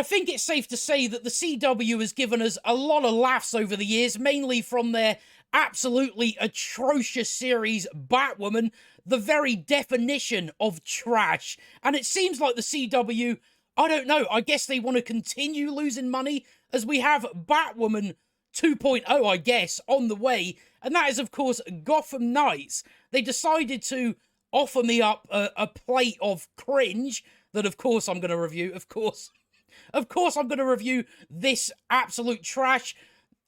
I think it's safe to say that the CW has given us a lot of laughs over the years, mainly from their absolutely atrocious series, Batwoman, the very definition of trash. And it seems like the CW, I don't know, I guess they want to continue losing money as we have Batwoman 2.0, I guess, on the way. And that is, of course, Gotham Knights. They decided to offer me up a plate of cringe that, of course, I'm going to review. Of course, I'm going to review this absolute trash.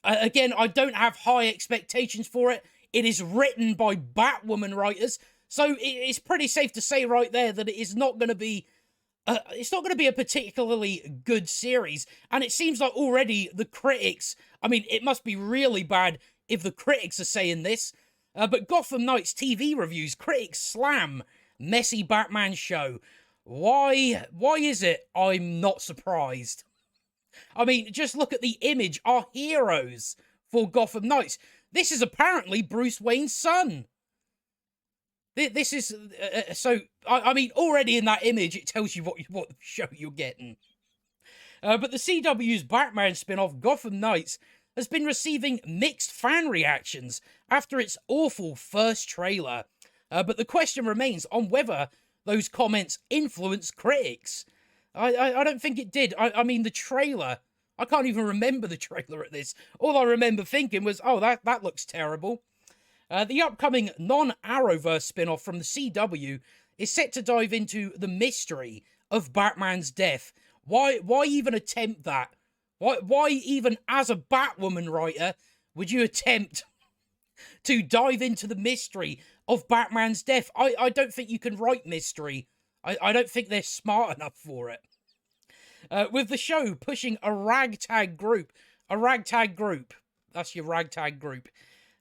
Again, I don't have high expectations for it. It is written by Batwoman writers, so it's pretty safe to say right there that it is not going to be. It's not going to be a particularly good series, and it seems like already the critics. I mean, it must be really bad if the critics are saying this. But Gotham Knights TV reviews, critics slam messy Batman show. Why is it I'm not surprised? I mean, just look at the image, our heroes for Gotham Knights. This is apparently Bruce Wayne's son. This is, I mean, already in that image, it tells you what show you're getting. But the CW's Batman spin-off, Gotham Knights, has been receiving mixed fan reactions after its awful first trailer. But the question remains on whether those comments influence critics. I don't think it did. I mean, the trailer, I can't even remember the trailer at this. All I remember thinking was, oh, that looks terrible. The upcoming non-Arrowverse spin-off from the CW is set to dive into the mystery of Batman's death. Why even attempt that? Why even as a Batwoman writer would you attempt to dive into the mystery of Batman's death? I don't think you can write mystery. I don't think they're smart enough for it. With the show pushing a ragtag group, that's your ragtag group,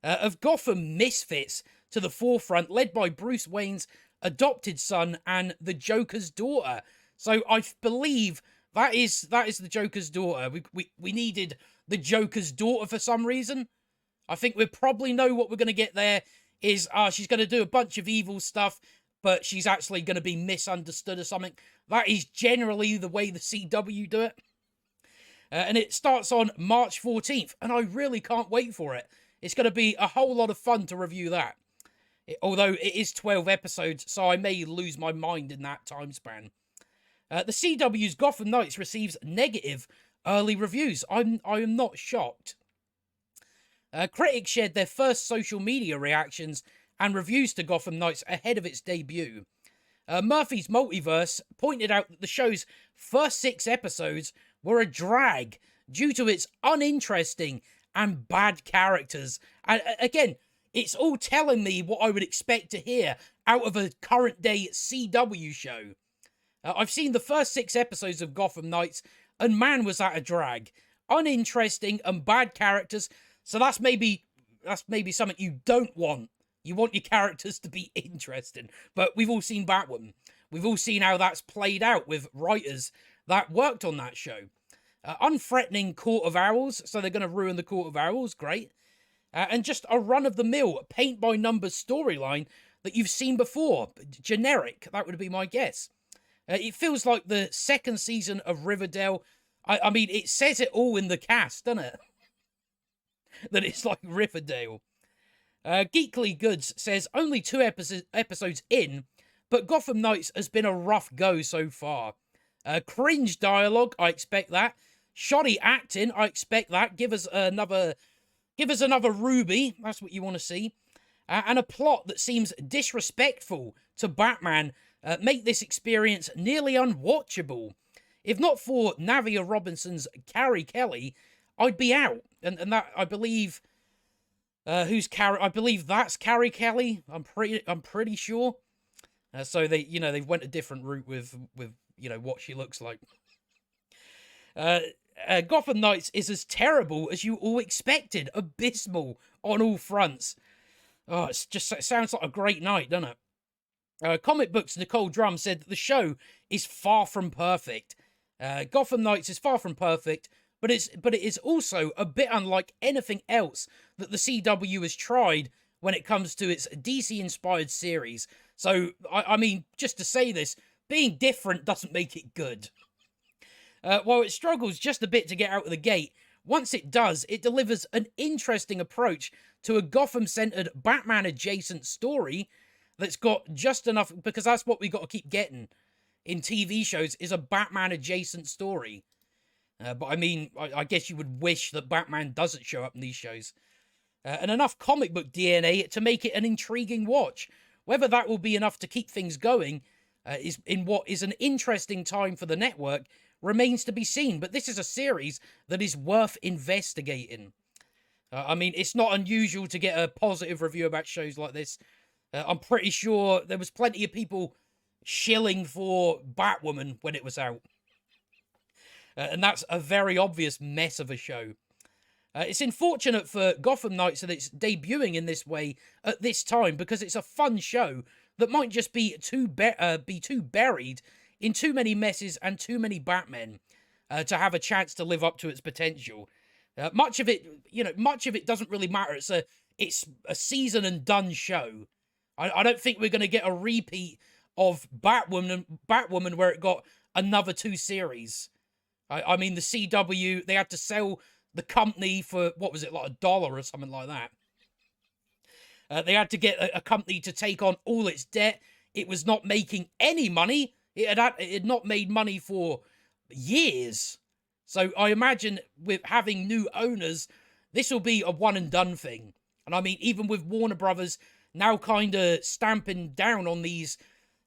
of Gotham misfits to the forefront, led by Bruce Wayne's adopted son and the Joker's daughter. So I believe that is the Joker's daughter. We needed the Joker's daughter for some reason. I think we probably know what we're going to get there is she's going to do a bunch of evil stuff, but she's actually going to be misunderstood or something. That is generally the way the CW do it. And it starts on March 14th, and I really can't wait for it. It's going to be a whole lot of fun to review that. Although it is 12 episodes, so I may lose my mind in that time span. The CW's Gotham Knights receives negative early reviews. I am not shocked. Critics shared their first social media reactions and reviews to Gotham Knights ahead of its debut. Murphy's Multiverse pointed out that the show's first 6 episodes were a drag due to its uninteresting and bad characters. And again, it's all telling me what I would expect to hear out of a current day CW show. I've seen the first 6 episodes of Gotham Knights, and man, was that a drag. Uninteresting and bad characters. So that's maybe something you don't want. You want your characters to be interesting. But we've all seen Batwoman. We've all seen how that's played out with writers that worked on that show. Unthreatening Court of Owls, so they're going to ruin the Court of Owls, great. And just a run-of-the-mill, paint-by-numbers storyline that you've seen before. Generic, that would be my guess. It feels like the second season of Riverdale. I mean, it says it all in the cast, doesn't it? That it's like Riverdale. Geekly Goods says, only 2 episodes in, but Gotham Knights has been a rough go so far. Cringe dialogue, I expect that. Shoddy acting, I expect that. Give us another Ruby, that's what you want to see. And a plot that seems disrespectful to Batman make this experience nearly unwatchable. If not for Navia Robinson's Carrie Kelly, I'd be out. And that, I believe, who's Carrie? I believe that's Carrie Kelly. I'm pretty sure. So they went a different route with what she looks like. Gotham Knights is as terrible as you all expected. Abysmal on all fronts. Oh, it sounds like a great night, doesn't it? Comic Books Nicole Drum said that the show is far from perfect. Gotham Knights is far from perfect, but it is also a bit unlike anything else that the CW has tried when it comes to its DC-inspired series. So, I mean, just to say this, being different doesn't make it good. While it struggles just a bit to get out of the gate, once it does, it delivers an interesting approach to a Gotham-centered Batman-adjacent story that's got just enough, because that's what we got to keep getting in TV shows, is a Batman-adjacent story. But I mean, I guess you would wish that Batman doesn't show up in these shows. And enough comic book DNA to make it an intriguing watch. Whether that will be enough to keep things going is in what is an interesting time for the network remains to be seen. But this is a series that is worth investigating. I mean, it's not unusual to get a positive review about shows like this. I'm pretty sure there was plenty of people shilling for Batwoman when it was out. And that's a very obvious mess of a show. It's unfortunate for Gotham Knights that it's debuting in this way at this time, because it's a fun show that might just be too buried in too many messes and too many Batmen to have a chance to live up to its potential. Much of it doesn't really matter. It's a season and done show. I don't think we're going to get a repeat of Batwoman where it got another 2 series. I mean, the CW, they had to sell the company for, what was it, like $1 or something like that. They had to get a company to take on all its debt. It was not making any money. It had not made money for years. So I imagine with having new owners, this will be a one and done thing. And I mean, even with Warner Brothers now kind of stamping down on these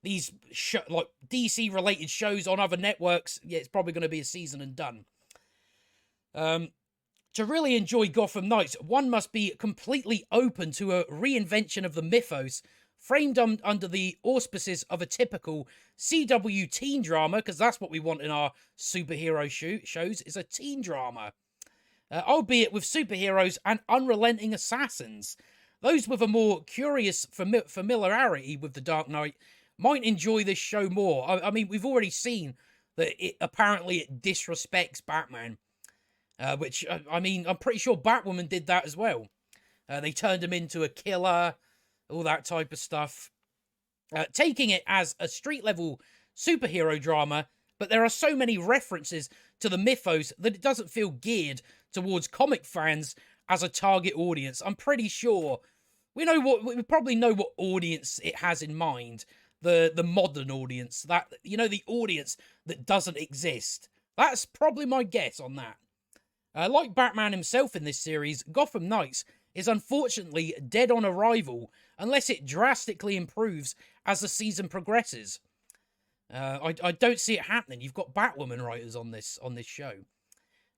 like DC related shows on other networks, yeah, it's probably going to be a season and done. To really enjoy Gotham Knights, one must be completely open to a reinvention of the mythos, framed under the auspices of a typical CW teen drama, because that's what we want in our superhero shows, is a teen drama. Albeit with superheroes and unrelenting assassins. Those with a more curious familiarity with the Dark Knight might enjoy this show more. I mean, we've already seen that it disrespects Batman. Which, I mean, I'm pretty sure Batwoman did that as well. They turned him into a killer, all that type of stuff. Taking it as a street-level superhero drama, but there are so many references to the mythos that it doesn't feel geared towards comic fans as a target audience. I'm pretty sure we probably know what audience it has in mind. The modern audience, that, the audience that doesn't exist. That's probably my guess on that. Like Batman himself in this series, Gotham Knights is unfortunately dead on arrival unless it drastically improves as the season progresses. I don't see it happening. You've got Batwoman writers on this show.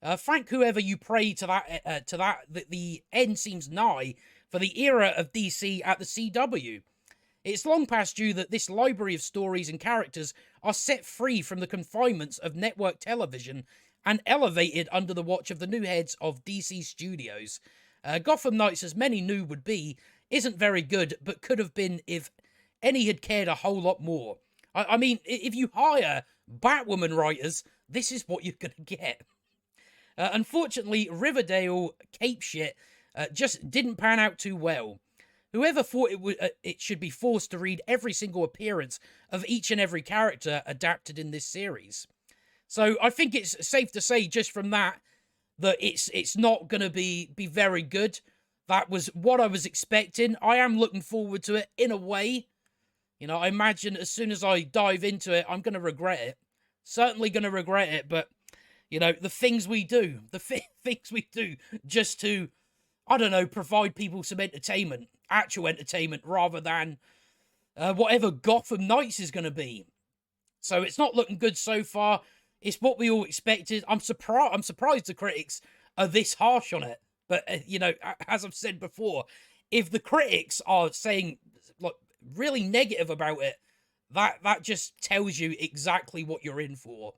Thank whoever you pray to that the end seems nigh for the era of DC at the CW. It's long past due that this library of stories and characters are set free from the confinements of network television and elevated under the watch of the new heads of DC Studios. Gotham Knights, as many knew would be, isn't very good, but could have been if any had cared a whole lot more. I mean, if you hire Batwoman writers, this is what you're going to get. Unfortunately, Riverdale Cape shit just didn't pan out too well. Whoever thought it should be forced to read every single appearance of each and every character adapted in this series. So I think it's safe to say just from that it's not going to be very good. That was what I was expecting. I am looking forward to it in a way. I imagine as soon as I dive into it, I'm going to regret it. Certainly going to regret it, but, the things we do, things we do just to, I don't know, provide people some entertainment, actual entertainment, rather than whatever Gotham Knights is going to be. So it's not looking good so far. It's what we all expected. I'm surprised the critics are this harsh on it. But, as I've said before, if the critics are saying like really negative about it, that just tells you exactly what you're in for.